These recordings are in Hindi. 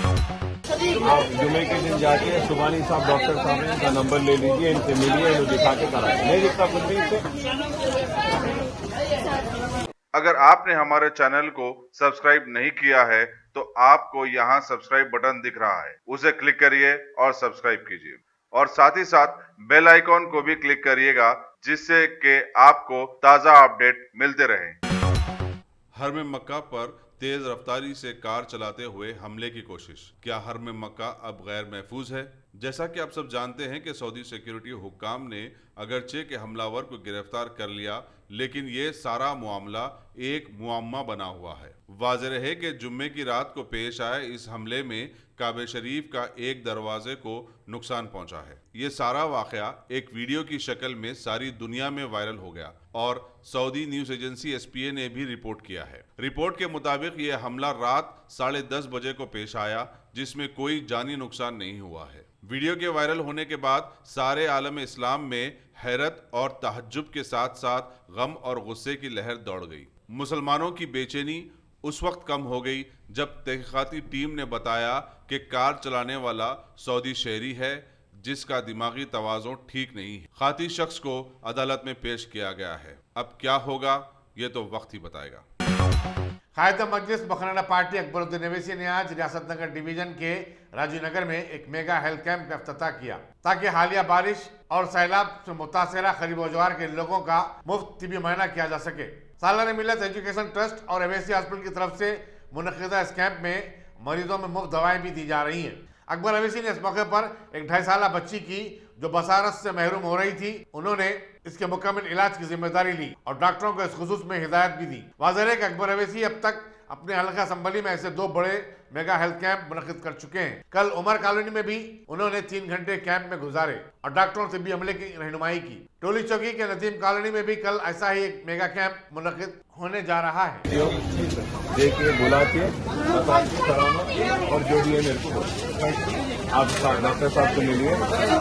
आप जुमे के दिन जाके सुबानी साहब डॉक्टर साहब हैं, इनका नंबर ले लीजिए, इनसे मिलिए, इन्हें दिखा के कराइए। नहीं दिखता कुछ भी इससे। अगर आपने हमारे चैनल को सब्सक्राइब नहीं किया है तो आपको यहाँ सब्सक्राइब बटन दिख रहा है, उसे क्लिक करिए और सब्सक्राइब कीजिए और साथ ही साथ बेल आइकॉन को भी क्लिक करिएगा, जिससे कि आपको ताज़ा अपडेट मिलते रहें। हरम मक्का पर तेज रफ्तारी से कार चलाते हुए हमले की कोशिश। क्या हरम मक्का अब गैर महफूज है? जैसा कि आप सब जानते हैं कि सऊदी सिक्योरिटी हुक्काम ने अगरचे के हमलावर को गिरफ्तार कर लिया, लेकिन ये सारा मामला एक मुअम्मा बना हुआ है। वाज़ेह है कि जुम्मे की रात को पेश आए इस हमले में काबे शरीफ का एक दरवाजे को नुकसान पहुंचा है। ये सारा वाक़या एक वीडियो की शक्ल में सारी दुनिया में वायरल हो गया और सऊदी न्यूज़ एजेंसी SPA ने भी रिपोर्ट किया है। रिपोर्ट के मुताबिक ये हमला रात 10:30 बजे को पेश आया, जिसमें कोई जानी नुकसान नहीं हुआ है। वीडियो के वायरल होने के बाद सारे आलम इस्लाम में हैरत और तहज्जुब के साथ साथ गम और गुस्से की लहर दौड़ गई। मुसलमानों की बेचैनी उस वक्त कम हो गई जब तहकीकाती टीम ने बताया कि कार चलाने वाला सऊदी शहरी है जिसका दिमागी तवाज़ुन ठीक नहीं है। खाती शख्स को अदालत में पेश किया गया है। अब क्या होगा ये तो वक्त ही बताएगा। कायदा मजलिस मखराना पार्टी अकबरुद्दीन अवैसी ने आज रियासत नगर डिवीजन के राजीव नगर में एक मेगा हेल्थ कैंप का इफ्तिताह किया ताकि हालिया बारिश और सैलाब से मुतासरा खरीब वजवार के लोगों का मुफ्त तिबी मुआयना किया जा सके। सालाना मिल्लत एजुकेशन ट्रस्ट और अवैसी हॉस्पिटल की तरफ से मुनक़िदा इस कैंप में मरीजों में मुफ्त दवाएं भी दी जा रही हैं। अकबर अवैसी ने इस मौके पर एक 2.5 साल बच्ची की जो बसारत से महरूम हो रही थी, उन्होंने इसके मुकम्मल इलाज की जिम्मेदारी ली और डॉक्टरों को इस खुसूस में हिदायत भी दी। वाज़ेह है कि अकबर अवैसी अब तक अपने हल्का संभली में ऐसे 2 बड़े मेगा हेल्थ कैंप मुनक़िद कर चुके हैं। कल उमर कॉलोनी में भी उन्होंने 3 घंटे कैंप में गुजारे और डॉक्टरों से भी अमले की रहनुमाई की। टोली चौकी के नदीम कॉलोनी में भी कल ऐसा ही एक मेगा कैंप मुनक़िद होने जा रहा है। देखिए, बुला के और जो भी है मेरे को आप डॉक्टर साहब से मिलिए।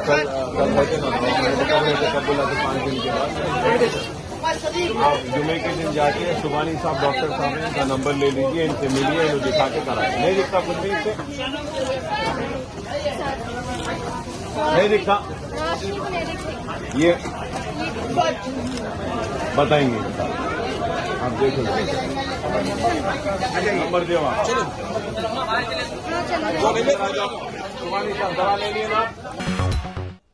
कल बुला के 5 दिन के बाद आप जुमे के दिन जाके सुबानी साहब डॉक्टर साहब हैं, इनका नंबर ले लीजिए, इनसे मिलिए, इन्हें दिखा के कराइए। नहीं दिखता कुछ भी इससे। नहीं दिखता, ये बताएंगे आप। देखो नंबर दे सुबानी साहब दवा ले लिए ना।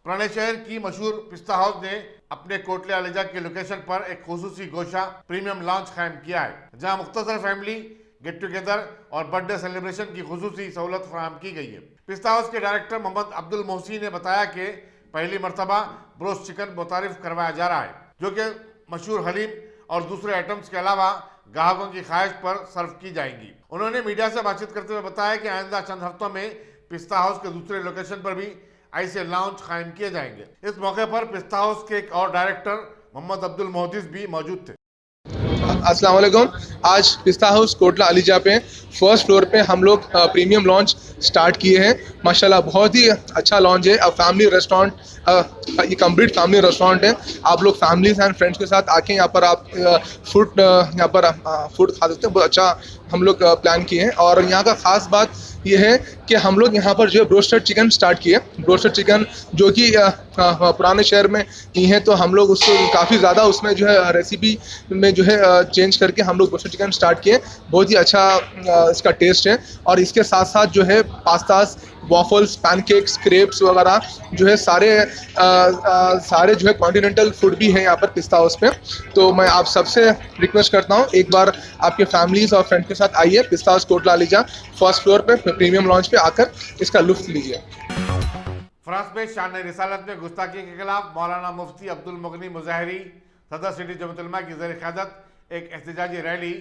पुराने शहर की मशहूर पिस्ता हाउस ने अपने कोटले अलीजा के लोकेशन पर एक खुसूसी गोशा प्रीमियम लॉन्च कायम किया है, जहां मुख्तसर फैमिली गेट टुगेदर और बर्थडे सेलिब्रेशन की खुसूसी सहूलत फराहम की गई है। पिस्ता हाउस के डायरेक्टर मोहम्मद अब्दुल मोहसिन ने बताया कि पहली मरतबा ब्रोस्ट चिकन मुतारिफ करवाया जा रहा है, जो कि मशहूर हलीम और दूसरे आइटम्स के अलावा ग्राहकों की ख्वाहिश पर सर्व की जाएंगी। उन्होंने मीडिया से बातचीत करते हुए बताया कि आइंदा चंद हफ्तों में पिस्ता हाउस के दूसरे लोकेशन पर भी ऐसे लाउंज कायम किए जाएंगे। इस मौके पर पिस्ता हाउस के एक और डायरेक्टर मोहम्मद अब्दुल मोहदिस भी मौजूद थे। अस्सलाम वालेकुम। आज पिस्ता हाउस कोटला अलीजा पे फर्स्ट फ्लोर पे हम लोग प्रीमियम लॉन्च स्टार्ट किए हैं। माशाल्लाह बहुत ही अच्छा लॉन्च है। फैमिली रेस्टोरेंट, ये कंप्लीट फैमिली रेस्टोरेंट है। आप लोग फैमिलीज एंड फ्रेंड्स के साथ आके यहाँ पर आप फूड खा सकते हैं। बहुत अच्छा हम लोग प्लान किए हैं और यहाँ का ख़ास बात ये है कि हम लोग यहाँ पर जो है ब्रोस्टेड चिकन स्टार्ट किए। ब्रोस्टेड चिकन जो कि पुराने शहर में ही है, तो हम लोग उसको काफ़ी ज़्यादा उसमें जो है रेसिपी में जो है चेंज करके हम लोग ब्रोस्टेड चिकन स्टार्ट किए। बहुत ही अच्छा इसका टेस्ट है और इसके साथ साथ जो है पास्तास, वॉफल्स, पैनकेक्स, क्रेप्स वगैरह जो है सारे जो है कॉन्टिनेंटल फूड भी है यहाँ पर पिस्ता हाउस पे। तो मैं आप सबसे रिक्वेस्ट करता हूँ एक बार आपके फैमिलीज और फ्रेंड्स के साथ आइए पिस्ता house Kotla ELISA first floor पे प्रीमियम लॉन्च पे आकर इसका लुत्फ लीजिए। फ्रांस में शान रिसालत में गुस्ताखी के खिलाफ मौलाना मुफ्ती अब्दुल मुगनी मुजाहिरी सदर सिटी जमात उलमा की ज़ेर क़यादत एक एहतजाजी रैली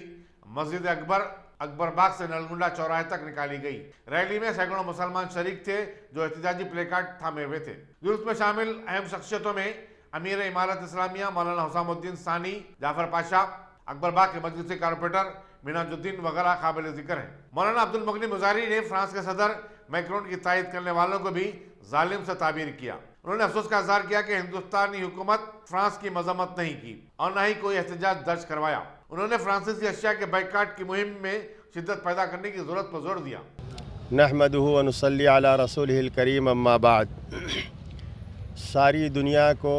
मस्जिद अकबर बाग से नलगुंडा चौराहे तक निकाली गई। रैली में सैकड़ों मुसलमान शरीक थे जो एहतजाजी प्ले कार्ड थामे हुए थे। जुलूस में शामिल अहम शख्सियतों में अमीर इमारत इस्लामिया मौलाना हुसामुद्दीन सानी, जाफर पाशा, अकबर बाग के मजलिसी कारपोरेटर मिनाजुद्दीन वगैरह काबिल जिक्र हैं। मौलाना अब्दुल मुगनी मुजाहिरी ने फ्रांस के सदर मैक्रोन की तायद करने वालों को भी जालिम से ताबीर किया। उन्होंने अफसोस का इज़हार किया कि हिंदुस्तानी हुकूमत फ्रांस की मजम्मत नहीं की और न ही कोई एहतजाज दर्ज करवाया। उन्होंने फ्रांसीसी अशिया के बाइकाट की मुहिम में शिद्दत पैदा करने की जरूरत पर जोर दिया। नहमदुहु व नुसल्ली अला रसूलिहिल करीम अम्मा बाद। सारी दुनिया को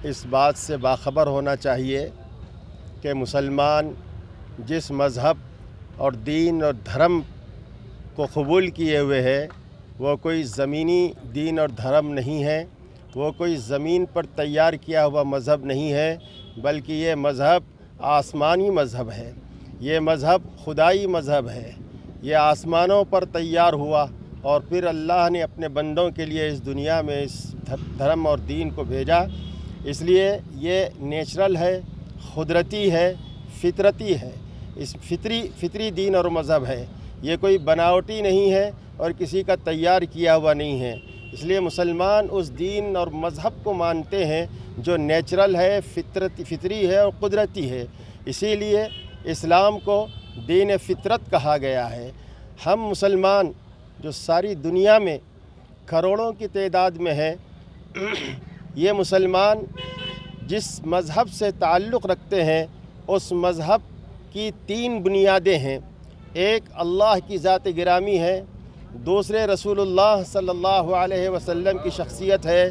इस बात से बाखबर होना चाहिए कि मुसलमान जिस मज़हब और दीन और धर्म को कबूल किए हुए है वो कोई ज़मीनी दीन और धर्म नहीं है, वो कोई ज़मीन पर तैयार किया हुआ मज़हब नहीं है, बल्कि ये मज़हब आसमानी मज़हब है। ये मज़हब खुदाई मज़हब है। ये आसमानों पर तैयार हुआ और फिर अल्लाह ने अपने बंदों के लिए इस दुनिया में इस धर्म और दीन को भेजा। इसलिए ये नेचुरल है, कुदरती है, फितरती है। इस फितरी दीन और मज़हब है। ये कोई बनावटी नहीं है और किसी का तैयार किया हुआ नहीं है। इसलिए मुसलमान उस दीन और मज़हब को मानते हैं जो नेचुरल है, फितरी है और कुदरती है। इसीलिए इस्लाम को दीन फितरत कहा गया है। हम मुसलमान जो सारी दुनिया में करोड़ों की तादाद में है, ये मुसलमान जिस मज़हब से ताल्लुक़ रखते हैं उस मज़हब की 3 बुनियादें हैं। एक अल्लाह की ज़ात गिरामी है, दूसरे रसूलुल्लाह सल्लल्लाहु अलैहि वसल्लम की शख्सियत है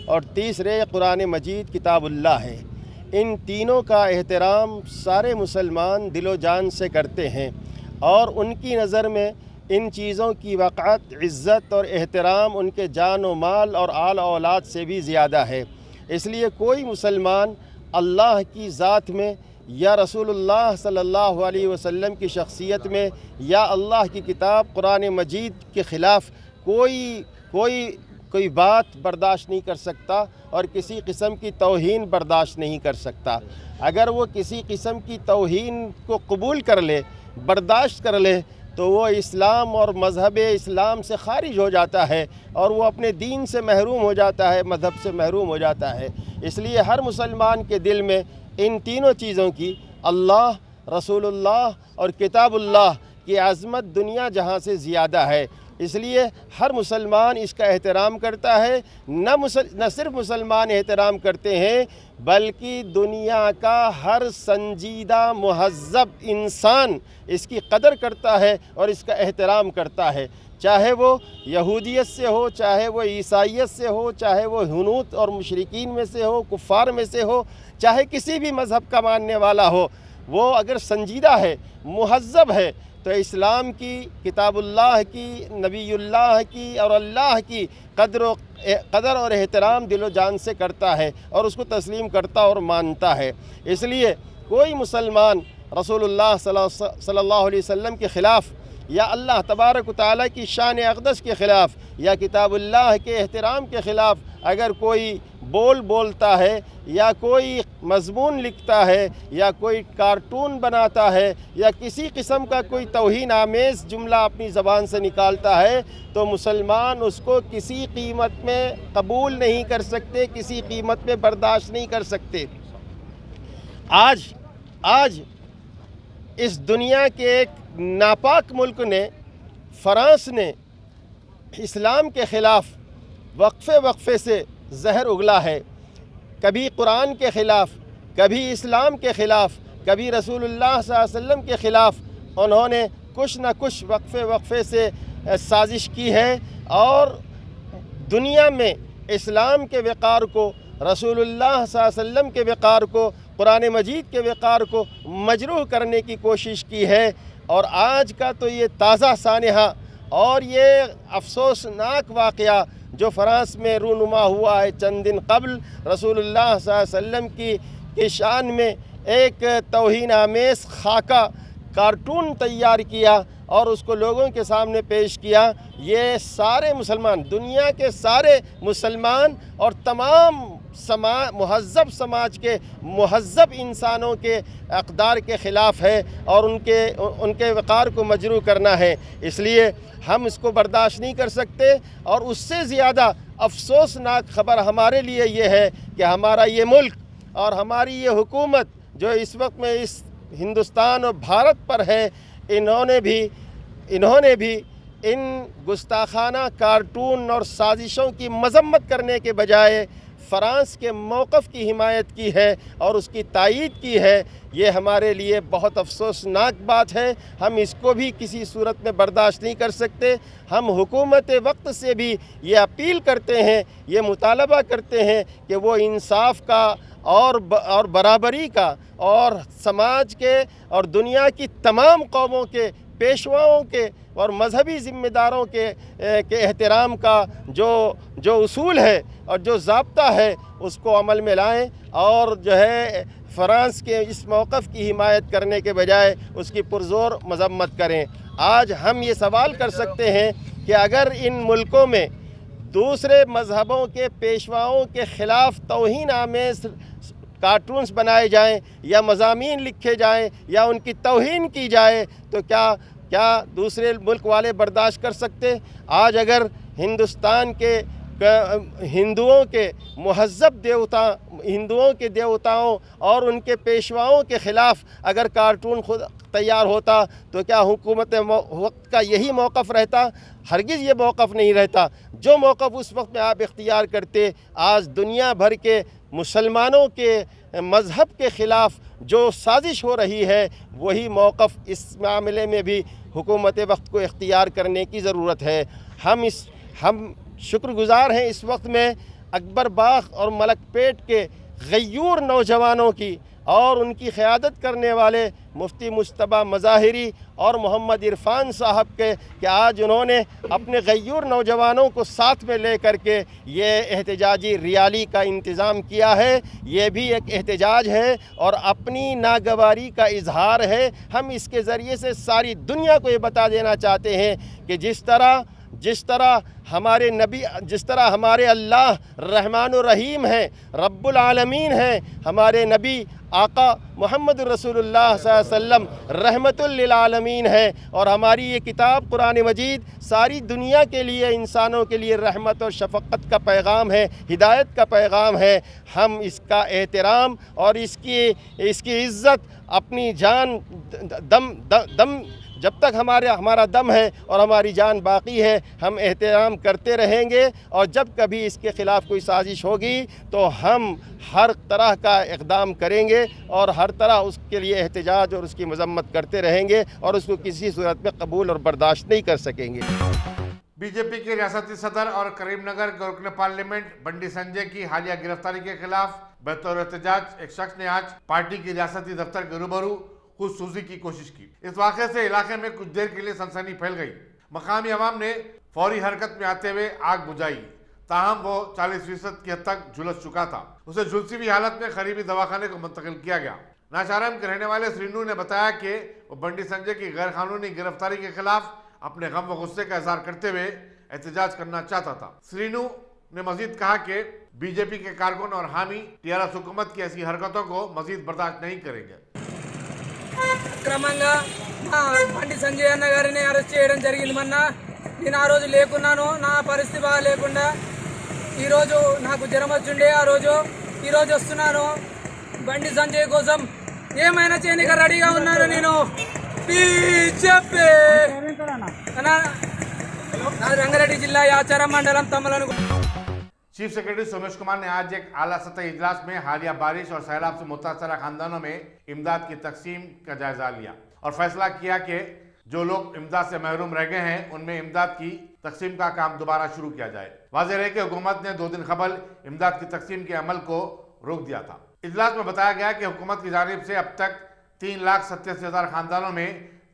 और तीसरे कुरान मजीद किताबुल्लाह है। इन तीनों का एहतराम सारे मुसलमान दिलो जान से करते हैं और उनकी नज़र में इन चीज़ों की वक़ात, इज़्ज़त और एहतराम उनके जान व माल और आल औलाद से भी ज़्यादा है। इसलिए कोई मुसलमान अल्लाह की ज़ात में या रसूलुल्लाह सल्लल्लाहु अलैहि वसल्लम की शख्सियत में या अल्लाह की किताब कुरान मजीद के ख़िलाफ़ कोई बात बर्दाश्त नहीं कर सकता और किसी किस्म की तौहीन बर्दाश्त नहीं कर सकता। अगर वो किसी किस्म की तौहीन को कबूल कर ले, बर्दाश्त कर ले, तो वो इस्लाम और मज़हब इस्लाम से ख़ारिज हो जाता है और वो अपने दीन से महरूम हो जाता है, मज़हब से महरूम हो जाता है। इसलिए हर मुसलमान के दिल में इन तीनों चीज़ों की, अल्लाह, रसूलुल्लाह और किताबुल्लाह की अज़मत दुनिया जहाँ से ज़्यादा है। इसलिए हर मुसलमान इसका एहतराम करता है। न सिर्फ मुसलमान एहतराम करते हैं बल्कि दुनिया का हर संजीदा महज़्ज़ब इंसान इसकी कदर करता है और इसका एहतराम करता है। चाहे वो यहूदियत से हो, चाहे वो ईसाइयत से हो, चाहे वो हुनूत और मुशरिकीन में से हो, कुफ़ार में से हो, चाहे किसी भी मज़हब का मानने वाला हो, वो अगर संजीदा है, मुहज़्ज़ब है, तो इस्लाम की, किताबुल्लाह की, नबीयुल्लाह की और अल्लाह की कदर और एहतराम दिलो जान से करता है और उसको तस्लीम करता और मानता है। इसलिए कोई मुसलमान रसूलुल्लाह सल्लल्लाहु अलैहि वसल्लम के ख़िलाफ़ या अल्लाह तबारक व तआला की शान अक़दस के ख़िलाफ़ या किताबुल्लाह के एहतराम के ख़िलाफ़ अगर कोई बोलता है या कोई मज़मून लिखता है या कोई कार्टून बनाता है या किसी किस्म का कोई तौहीन आमेज़ जुमला अपनी ज़बान से निकालता है, तो मुसलमान उसको किसी कीमत में कबूल नहीं कर सकते, किसी कीमत में बर्दाश्त नहीं कर सकते। आज इस दुनिया के एक नापाक मुल्क ने, फ्रांस ने, इस्लाम के ख़िलाफ़ वक्फ़े से जहर उगला है। कभी कुरान के ख़िलाफ़, कभी इस्लाम के ख़िलाफ़, कभी रसूलुल्लाह सल्लल्लाहु अलैहि वसल्लम के ख़िलाफ़ उन्होंने कुछ न कुछ वक्फ़े से साजिश की है और दुनिया में इस्लाम के वक़ार को, रसूलुल्लाह सल्लल्लाहु अलैहि वसल्लम के वक़ार को, कुरान मजीद के वक़ार को मजरूह करने की कोशिश की है। और आज का तो ये ताज़ा सानहा और ये अफसोसनाक वाक़या जो फ्रांस में रूनुमा हुआ है चंद दिन कबल, रसूलुल्लाह सल्लल्लाहु अलैहि वसल्लम की शान में एक तौहीन आमेज़ खाका कार्टून तैयार किया और उसको लोगों के सामने पेश किया। ये सारे मुसलमान, दुनिया के सारे मुसलमान और तमाम मुहज़्ज़ब समाज के मुहज़्ज़ब इंसानों के अक़दार के ख़िलाफ़ है और उनके वक़ार को मजरूह करना है। इसलिए हम इसको बर्दाश्त नहीं कर सकते। और उससे ज़्यादा अफसोसनाक ख़बर हमारे लिए ये है कि हमारा ये मुल्क और हमारी ये हुकूमत जो इस वक्त में इस हिंदुस्तान और भारत पर है, इन्होंने भी इन गुस्ताखाना कार्टून और साजिशों की मजम्मत करने के बजाय फ़रांस के मौक़िफ़ की हिमायत की है और उसकी तायीद की है, ये हमारे लिए बहुत अफसोसनाक बात है। हम इसको भी किसी सूरत में बर्दाश्त नहीं कर सकते। हम हुकूमत वक्त से भी ये अपील करते हैं, ये मुतालबा करते हैं कि वो इंसाफ का और बराबरी का और समाज के और दुनिया की तमाम कौमों के पेशवाओं के और मजहबी ज़िम्मेदारों के एहतराम का जो उसूल है और जो ज़ाब्ता है उसको अमल में लाएं और जो है फ़रांस के इस मौक़िफ़ की हिमायत करने के बजाय उसकी पुरज़ोर मज़म्मत करें। आज हम ये सवाल कर सकते हैं कि अगर इन मुल्कों में दूसरे मज़हबों के पेशवाओं के ख़िलाफ़ तौहीन आमेज़ कार्टून्स बनाए जाएं या मज़ामीन लिखे जाएं या उनकी तौहीन की जाए तो क्या दूसरे मुल्क वाले बर्दाश्त कर सकते? आज अगर हिंदुस्तान के हिंदुओं के मुहज़्ज़ब हिंदुओं के देवताओं और उनके पेशवाओं के ख़िलाफ़ अगर कार्टून खुद तैयार होता तो क्या हुकूमत वक्त का यही मौक़िफ़ रहता? हरगिज़ ये मौक़िफ़ नहीं रहता। जो मौक़िफ़ उस वक्त में आप इख्तियार करते, आज दुनिया भर के मुसलमानों के मज़हब के ख़िलाफ़ जो साजिश हो रही है, वही मौक़िफ़ इस मामले में भी हुकूमत वक्त को इख्तियार करने की ज़रूरत है। हम शुक्रगुज़ार हैं इस वक्त में अकबर बाग और मलकपेट के गयूर नौजवानों की और उनकी क़यादत करने वाले मुफ्ती मुश्तबा मज़ाहिरी और मोहम्मद इरफ़ान साहब के कि आज उन्होंने अपने गयूर नौजवानों को साथ में ले कर के ये एहतजाजी रैली का इंतज़ाम किया है। ये भी एक एहतजाज है और अपनी नागवारी का इजहार है। हम इसके ज़रिए से सारी दुनिया को ये बता देना चाहते हैं कि जिस तरह हमारे अल्लाह रहमान और रहीम है, रब्बुल आलमीन है, हमारे नबी आका मोहम्मद रसूलुल्लाह सल्लल्लाहु अलैहि वसल्लम रहमतुल लिल आलमीन है और हमारी ये किताब कुरान मजीद सारी दुनिया के लिए, इंसानों के लिए रहमत और शफ़क़त का पैगाम है, हिदायत का पैगाम है। हम इसका एहतराम और इसकी इज़्ज़त अपनी जान दम जब तक हमारा दम है और हमारी जान बाकी है, हम एहतराम करते रहेंगे और जब कभी इसके ख़िलाफ़ कोई साजिश होगी तो हम हर तरह का इक़दाम करेंगे और हर तरह उसके लिए एहतजाज और उसकी मज़म्मत करते रहेंगे और उसको किसी सूरत में कबूल और बर्दाश्त नहीं कर सकेंगे। बीजेपी के रियासती सदर और करीमनगर के रुकन पार्लियामेंट बंडी संजय की हालिया गिरफ्तारी के खिलाफ बतौर एहतजाज एक शख्स ने आज पार्टी के रियासती दफ्तर के रूबरू खुदसूजी की कोशिश की। इस वाक़े से इलाके में कुछ देर के लिए सनसनी फैल गई। मकामी अवाम ने फौरी हरकत में आते हुए आग बुझाई, ताहम वो 40% की हद तक झुलस चुका था। उसे झुलसी हुई हालत में करीबी दवाखाने को मुंतकिल किया गया। नाशाराम के रहने वाले श्रीनू ने बताया कि वो बंडी संजय की गैर कानूनी गिरफ्तारी के खिलाफ अपने गम व गुस्से का इजहार करते हुए एहतजाज करना चाहता था। श्रीनू ने मजीद कहा कि बीजेपी के कारकुन और हामी टीआरएस हुकूमत की ऐसी हरकतों को मजीद बर्दाश्त नहीं करेंगे। క్రమంగా బండి సంజయ్ అన్న గారిని అరెస్ట్ చేయడం జరిగింది। నేను ఆ రోజు లేకున్నాను, నా పరిస్థితి బాగా లేకుండా ఈరోజు నాకు జ్వరం వచ్చిండే ఆ రోజు, ఈరోజు వస్తున్నాను బండి సంజయ్ కోసం ఏమైనా చేయడానికి రెడీగా ఉన్నాను నేను। బీజేపీ రంగారెడ్డి జిల్లా యాచారం మండలం తమ్మలను। चीफ सेक्रेटरी सोमेश कुमार ने आज एक आला सतही इजलास में हालिया बारिश और सैलाब से मुतासरा खानदानों में इमदाद की तकसीम का जायजा लिया और फैसला किया कि जो लोग इमदाद से महरूम रह गए हैं उनमें इमदाद की तकसीम का काम दोबारा शुरू किया जाए। वाज़ेह है कि हुकूमत ने 2 दिन कबल इमदाद की तकसीम के अमल को रोक दिया था। इजलास में बताया गया कि हुकूमत की जानिब से अब तक 3,87,000 खानदानों में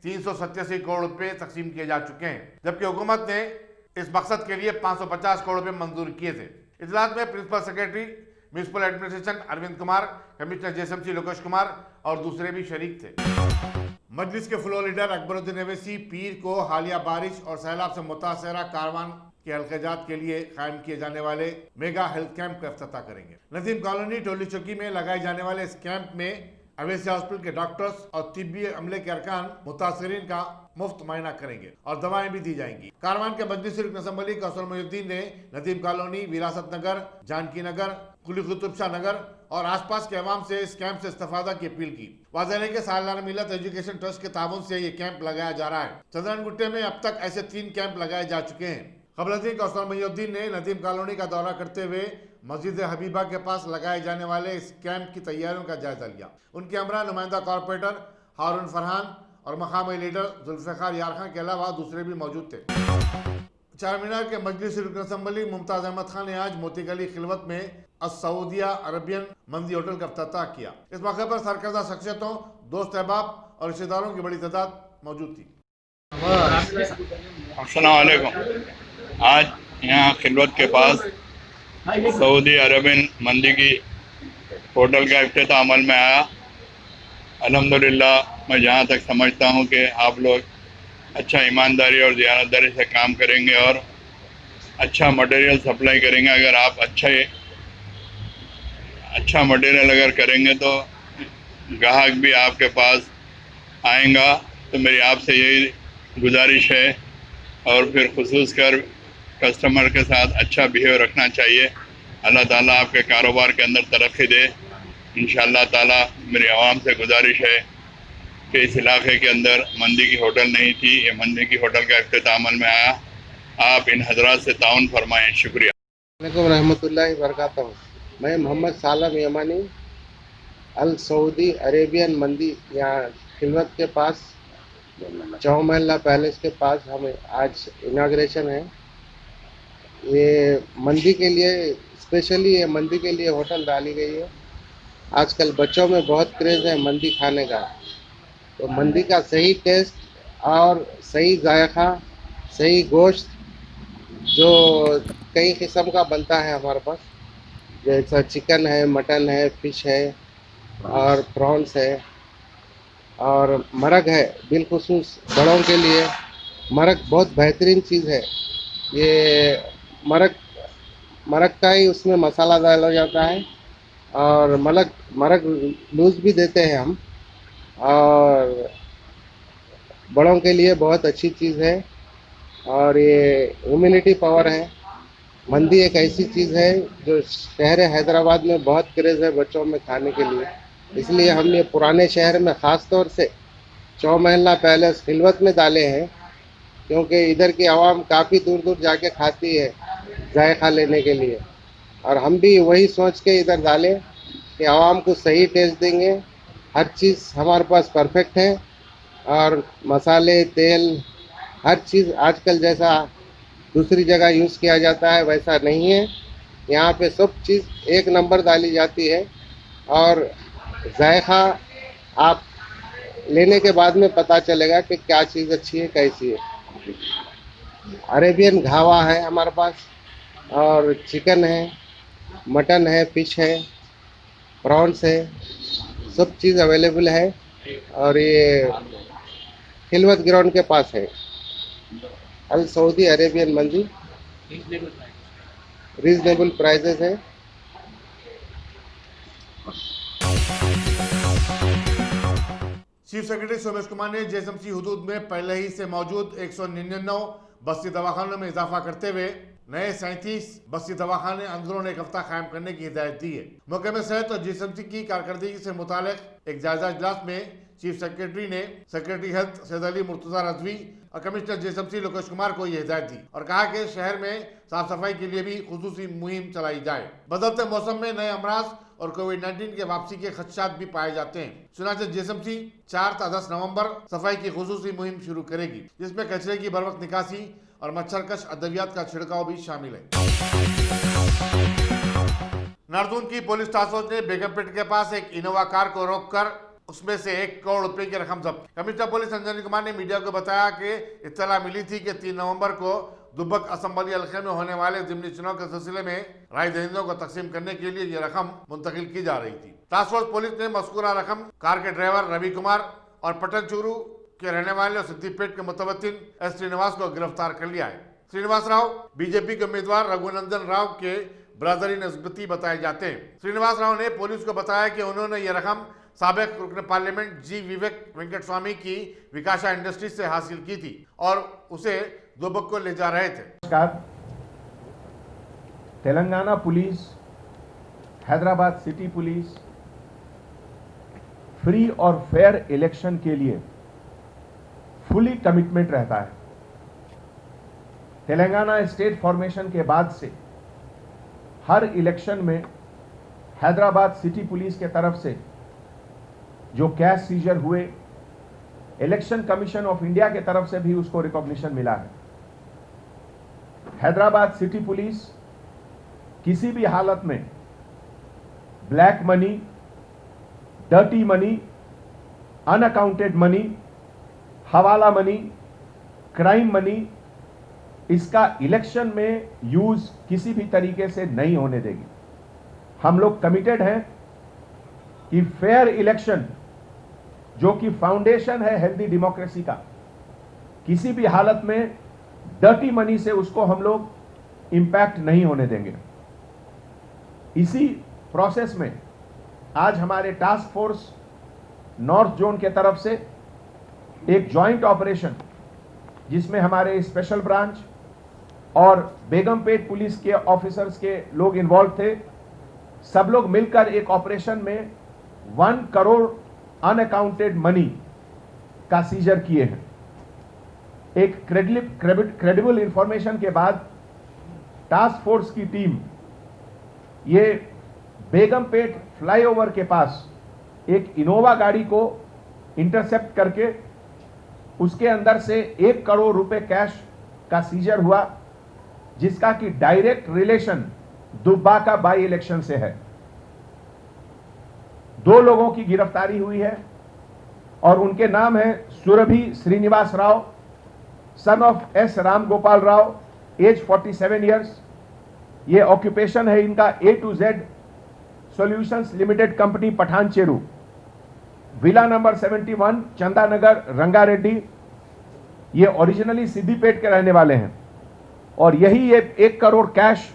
387 करोड़ रुपए तकसीम किए जा चुके हैं, जबकि हुकूमत ने इस मकसद के लिए 550 करोड़ रुपए मंजूर किए थे। इजलास में principal secretary municipal administration Arvind Kumar, commissioner JSMC Lokesh Kumar और दूसरे भी शरीक थे। मजलिस के फ्लोर लीडर अकबरुद्दीन अवैसी पीर को हालिया बारिश और सैलाब से मुतासरा कारवान के हल्केजात के लिए कायम किए जाने वाले मेगा हेल्थ कैंप का इफ्तिताह करेंगे। नदीम कॉलोनी टोली चौकी में लगाए जाने वाले इस कैंप में अवैसी हॉस्पिटल के डॉक्टर्स और तिब्बी अमले के अरकान मुतासरीन का मुफ्त मुआयना करेंगे और दवाएं भी दी जाएंगी। कारवान के मजलिस रुकन असम्बली कौसर मोहिउद्दीन ने नदीम कॉलोनी, विरासत नगर, जानकी नगर, कुली कुतुब शाह नगर और आसपास के अवाम से इस कैंप से इस्तेफादा की अपील की। वाज़ेह है कि सालाना मिलत एजुकेशन ट्रस्ट के ताउन से ये कैंप लगाया जा रहा है। चंद्रनगुट्टे में अब तक ऐसे 3 कैंप लगाए जा चुके हैं। कबलुद्दीन कौसर मोहिउद्दीन ने नदीम कॉलोनी का दौरा करते हुए मस्जिद हबीबा के पास लगाए जाने वाले इस कैंप की तैयारियों का जायजा लिया। उनके हमरा नुमाइंदा कॉर्पोरेटर हारून फरहान और मकामी लीडर जुल्फिकार यार खान के अलावा दूसरे भी मौजूद थे। चारमीनार के मजलिस रुकन असम्बली मुमताज अहमद खान ने आज मोती गली खिलवत में सऊदिया अरबियन मंदी होटल का इफ्तिताह किया। इस मौके पर सरकर्दा शख्सियतों, दोस्त अहबाब और रिश्तेदारों की बड़ी तादाद मौजूद थी। अस्सलाम वालेकुम। आज यहाँ खिलवत के पास सऊदी अरबियन मंदी की होटल का इफ्तिताह अमल में आया। अल्हम्दुलिल्लाह मैं जहाँ तक समझता हूँ कि आप लोग अच्छा ईमानदारी और ज़ियानतदारी से काम करेंगे और अच्छा मटेरियल सप्लाई करेंगे। अगर आप अच्छा मटेरियल अगर करेंगे तो ग्राहक भी आपके पास आएगा। तो मेरी आपसे यही गुजारिश है और फिर खुसूस कर कस्टमर के साथ अच्छा बिहेव रखना चाहिए। अल्लाह ताला आपके कारोबार के अंदर तरक्की दे इंशाअल्लाह ताला। मेरी आवाम से गुजारिश है कि इस इलाके के अंदर मंदी की होटल नहीं थी, ये मंदी की होटल का इफ्तिताह अमल में आया। आप इन हजरात से ताउन फरमाएं। शुक्रिया। वालेकुम रहमतुल्लाहि बरकातहू। मैं मोहम्मद सालम यमानी अल सऊदी अरेबियन मंदी यहाँ खिलवत के पास चौमहला पैलेस के पास हमें आज इनाग्रेशन है। ये मंदी के लिए स्पेशली ये मंदी के लिए होटल डाली गई है। आजकल बच्चों में बहुत क्रेज़ है मंदी खाने का, तो मंदी का सही टेस्ट और सही जायका, सही गोश्त जो कई किस्म का बनता है हमारे पास, जैसा चिकन है, मटन है, फिश है और प्रॉन्स है और मरग है। बिलखुसूस बड़ों के लिए मरग बहुत बेहतरीन चीज़ है। ये मरग का ही उसमें मसाला डाला जाता है और मरग लूज भी देते हैं हम, और बड़ों के लिए बहुत अच्छी चीज़ है और ये इम्यूनिटी पावर है। मंदी एक ऐसी चीज़ है जो शहर हैदराबाद में बहुत क्रेज़ है बच्चों में खाने के लिए। इसलिए हमने पुराने शहर में ख़ास तौर से चौमहला पैलेस खिलवत में डाले हैं, क्योंकि इधर की आवाम काफ़ी दूर दूर जाके खाती है जायका लेने के लिए, और हम भी वही सोच के इधर डाले कि आवाम को सही टेस्ट देंगे। हर चीज़ हमारे पास परफेक्ट है और मसाले, तेल, हर चीज़ आजकल जैसा दूसरी जगह यूज़ किया जाता है वैसा नहीं है। यहाँ पे सब चीज़ एक नंबर डाली जाती है और जायका आप लेने के बाद में पता चलेगा कि क्या चीज़ अच्छी है कैसी है। अरेबियन घावा है हमारे पास और चिकन है, मटन है, फिश है, प्रॉन्स है, सब चीज़ अवेलेबल है और ये खिलवत ग्राउंड के पास है। अल सऊदी अरेबियन मंदी रीजनेबल प्राइसेस है। चीफ सेक्रेटरी सोमेश कुमार ने जेएसएमसी हुदूद में पहले ही से मौजूद 199 बस्ती दवाखानों में इजाफा करते हुए नए 37 बस्ती दवाखाने अंदरून एक हफ्ता कायम करने की हिदायत दी है। मौके में सेहत और जेएसएमसी की कारकर्दगी से मुतालिक एक जायजा इजलास में चीफ सेक्रेटरी ने सेक्रेटरी हेल्थ सैयद अली मुर्तजा रजवी और कमिश्नर जेएसएमसी लोकेश कुमार को यह हिदायत दी और कहा कि शहर में साफ सफाई के लिए भी खुसूसी मुहिम चलाई जाए। बदलते मौसम में नए अमराज और कोविड-19 के वापसी के खदशात भी पाए जाते हैं। चुनांचे जेएसएमसी 4 से 10 नवंबर सफाई की खुसूसी मुहिम शुरू करेगी, जिसमें कचरे की बर वक्त निकासी और मच्छरकश अद्वियात का छिड़काव भी शामिल है। नारदून की पुलिस टास्क फोर्स ने बेगमपेट के पास एक इनोवा कार को रोककर उसमें से 1 करोड़ रुपए की रकम जब्त। कमिश्नर पुलिस अंजनी कुमार ने मीडिया को बताया कि इत्तला मिली थी कि 3 नवंबर को दुबक असम्बली हल्के में होने वाले जिमनी चुनाव के सिलसिले में राय दहिंदों को तकसीम करने के लिए ये रकम मुंतकिल की जा रही थी। टास्क फोर्स पुलिस ने मज़कूरा रकम कार के ड्राइवर रवि कुमार और पटन चूरू के रहने वाले और सिद्दीपेट के मुतवत्तिन एस श्रीनिवास को गिरफ्तार कर लिया है। श्रीनिवास राव बीजेपी के उम्मीदवार रघुनंदन राव के ब्रदरी नस्बती बताए जाते हैं। श्रीनिवास राव ने पुलिस को बताया कि उन्होंने ये रकम साबिक रुकन पार्लियामेंट जी विवेक वेंकट स्वामी की विकासा इंडस्ट्रीज से हासिल की थी और उसे दुबक को ले जा रहे थे। नमस्कार। Telangana police, Hyderabad city police free और फेयर इलेक्शन के लिए फुली कमिटमेंट रहता है। तेलंगाना स्टेट फॉर्मेशन के बाद से हर इलेक्शन में हैदराबाद सिटी पुलिस के तरफ से जो कैश सीजर हुए, इलेक्शन कमीशन ऑफ इंडिया के तरफ से भी उसको रिकॉग्निशन मिला है। हैदराबाद सिटी पुलिस किसी भी हालत में black money, dirty money, unaccounted money, हवाला मनी, क्राइम मनी, इसका इलेक्शन में यूज किसी भी तरीके से नहीं होने देगी। हम लोग कमिटेड हैं कि फेयर इलेक्शन, जो कि फाउंडेशन है हेल्दी डेमोक्रेसी का, किसी भी हालत में डर्टी मनी से उसको हम लोग इंपैक्ट नहीं होने देंगे। इसी प्रोसेस में आज हमारे टास्क फोर्स नॉर्थ जोन के तरफ से एक जॉइंट ऑपरेशन, जिसमें हमारे स्पेशल ब्रांच और बेगमपेट पुलिस के ऑफिसर्स के लोग इन्वॉल्व थे, सब लोग मिलकर एक ऑपरेशन में 1 करोड़ अनअकाउंटेड मनी का सीजर किए हैं। एक क्रेडिबल इंफॉर्मेशन के बाद टास्क फोर्स की टीम ये बेगमपेट फ्लाईओवर के पास एक इनोवा गाड़ी को इंटरसेप्ट करके उसके अंदर से 1 करोड़ रुपए कैश का सीजर हुआ, जिसका कि direct relation Dubbaka by election से है। 2 लोगों की गिरफ्तारी हुई है और उनके नाम है Surabhi Srinivas Rao, son of S Ram Gopal Rao, age 47 years. ये ऑक्यूपेशन है इनका A to Z solutions limited company, Patancheru, villa number 71, Chandanagar, Rangareddy. ये ओरिजिनली सिद्दीपेट के रहने वाले हैं और यही ये 1 करोड़ कैश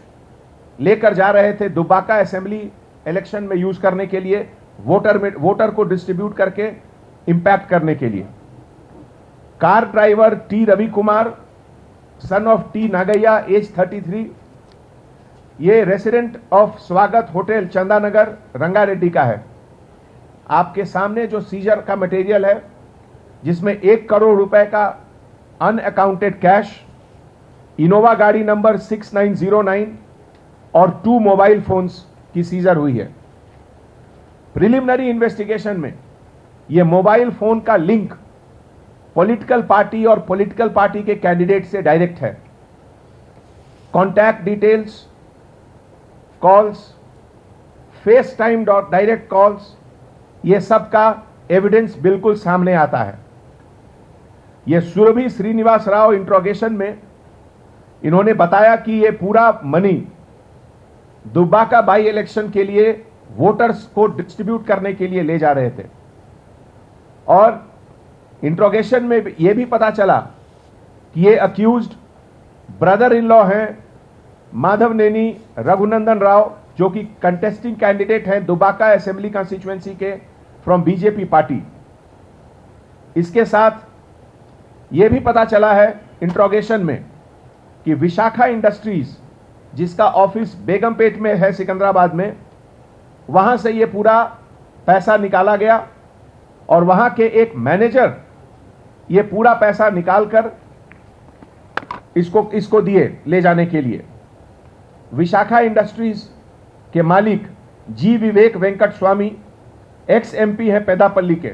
लेकर जा रहे थे दुब्बाका असेंबली इलेक्शन में यूज करने के लिए, वोटर को डिस्ट्रीब्यूट करके इंपैक्ट करने के लिए। Car driver T Ravi Kumar, son of T Nagaiah, age 33, ये resident of Swagat hotel Chandanagar, Rangareddy का है। आपके सामने जो सीजर का मटेरियल है, जिसमें 1 करोड़ रुपए का अनअकाउंटेड कैश, इनोवा गाड़ी नंबर 6909 और 2 मोबाइल फोन्स की सीजर हुई है। प्रिलिमिनरी इन्वेस्टिगेशन में यह मोबाइल फोन का लिंक पॉलिटिकल पार्टी और पॉलिटिकल पार्टी के कैंडिडेट से डायरेक्ट है। Contact details, calls, face time direct calls, ये सब का एविडेंस बिल्कुल सामने आता है। ये सुरभि श्रीनिवास राव इंट्रोगेशन में इन्होंने बताया कि ये पूरा मनी दुब्बाका बाई इलेक्शन के लिए वोटर्स को डिस्ट्रीब्यूट करने के लिए ले जा रहे थे। और इंट्रोगेशन में यह भी पता चला कि ये अक्यूज्ड ब्रदर इन लॉ हैं माधव नेनी रघुनंदन राव, जो कि कंटेस्टिंग कैंडिडेट हैं दुब्बाका असेंबली कॉन्स्टिट्यूएंसी के फ्रॉम बीजेपी पार्टी। इसके साथ यह भी पता चला है इंट्रोगेशन में कि विशाखा इंडस्ट्रीज, जिसका ऑफिस बेगमपेट में है सिकंदराबाद में, वहां से यह पूरा पैसा निकाला गया और वहां के एक मैनेजर ये पूरा पैसा निकालकर इसको दिए ले जाने के लिए। विशाखा इंडस्ट्रीज के मालिक G Vivek Venkat Swami, ex MP है पेदापल्ली के।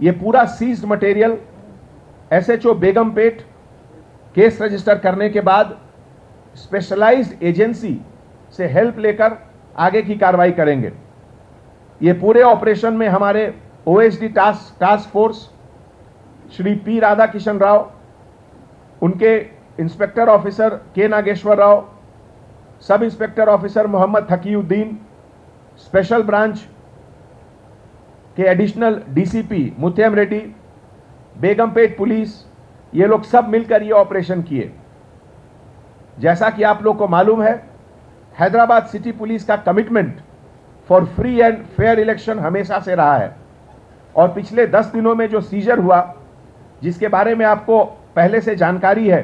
ये पूरा seized material SHO Begumpet case register करने के बाद स्पेशलाइज्ड एजेंसी से हेल्प लेकर आगे की कार्रवाई करेंगे। ये पूरे ऑपरेशन में हमारे OSD task force Shri P Radha Kishan Rao, उनके inspector officer K Nageshwar Rao, sub inspector officer Mohammed Thakiuddin, special branch के additional DCP Muthem Reddy, Begumpet police, ये लोग सब मिलकर ये ऑपरेशन किए। जैसा कि आप लोग को मालूम है, हैदराबाद सिटी पुलिस का commitment for free and fair election हमेशा से रहा है और पिछले 10 दिनों में जो सीजर हुआ, जिसके बारे में आपको पहले से जानकारी है,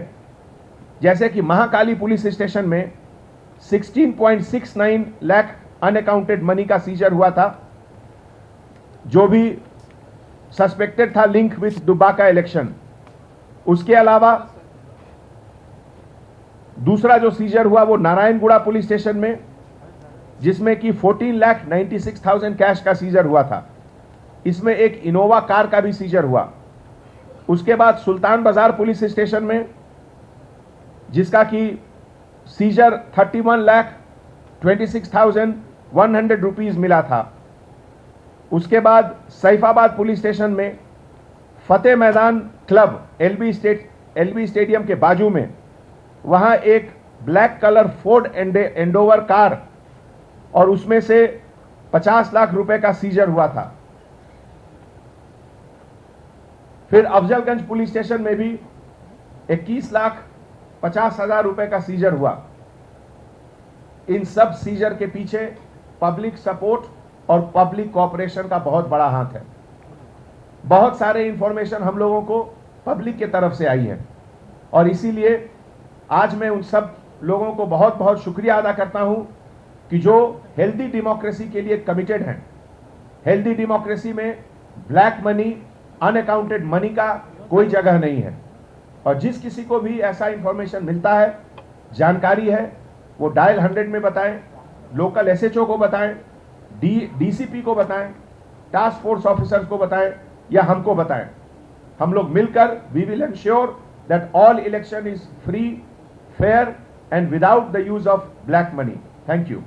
जैसे कि महाकाली पुलिस स्टेशन में 16.69 लाख अनअकाउंटेड मनी का सीजर हुआ था, जो भी सस्पेक्टेड था लिंक विथ दुब्बाका इलेक्शन। उसके अलावा दूसरा जो सीजर हुआ वो नारायणगुड़ा पुलिस स्टेशन में, जिसमें कि 14,96,000 कैश का सीजर हुआ था। इसमें एक इनोवा कार का भी सीजर हुआ। उसके बाद सुल्तान बाजार पुलिस स्टेशन में, जिसका कि सीजर 31,26,100 रुपीज मिला था। उसके बाद सैफाबाद पुलिस स्टेशन में Fateh Maidan club LB stadium के बाजू में, वहां एक black colour Ford Endeavour car और उसमें से 50 लाख रुपए का सीजर हुआ था। फिर अफजलगंज पुलिस स्टेशन में भी 21,50,000 रुपए का सीजर हुआ। इन सब सीजर के पीछे पब्लिक सपोर्ट और पब्लिक कोऑपरेशन का बहुत बड़ा हाथ है। बहुत सारे इंफॉर्मेशन हम लोगों को पब्लिक की तरफ से आई है और इसीलिए आज मैं उन सब लोगों को बहुत बहुत शुक्रिया अदा करता हूं कि जो हेल्दी डेमोक्रेसी के लिए कमिटेड हैं। हेल्दी डेमोक्रेसी में ब्लैक मनी, अनअकाउंटेड मनी का कोई जगह नहीं है और जिस किसी को भी ऐसा इंफॉर्मेशन मिलता है, जानकारी है, वो डायल 100 में बताएं, लोकल एसएचओ को बताएं, डीसीपी को बताएं, टास्क फोर्स ऑफिसर्स को बताएं या हमको बताएं। हम लोग मिलकर we will ensure that all election is free, fair and without the use of black money. Thank you.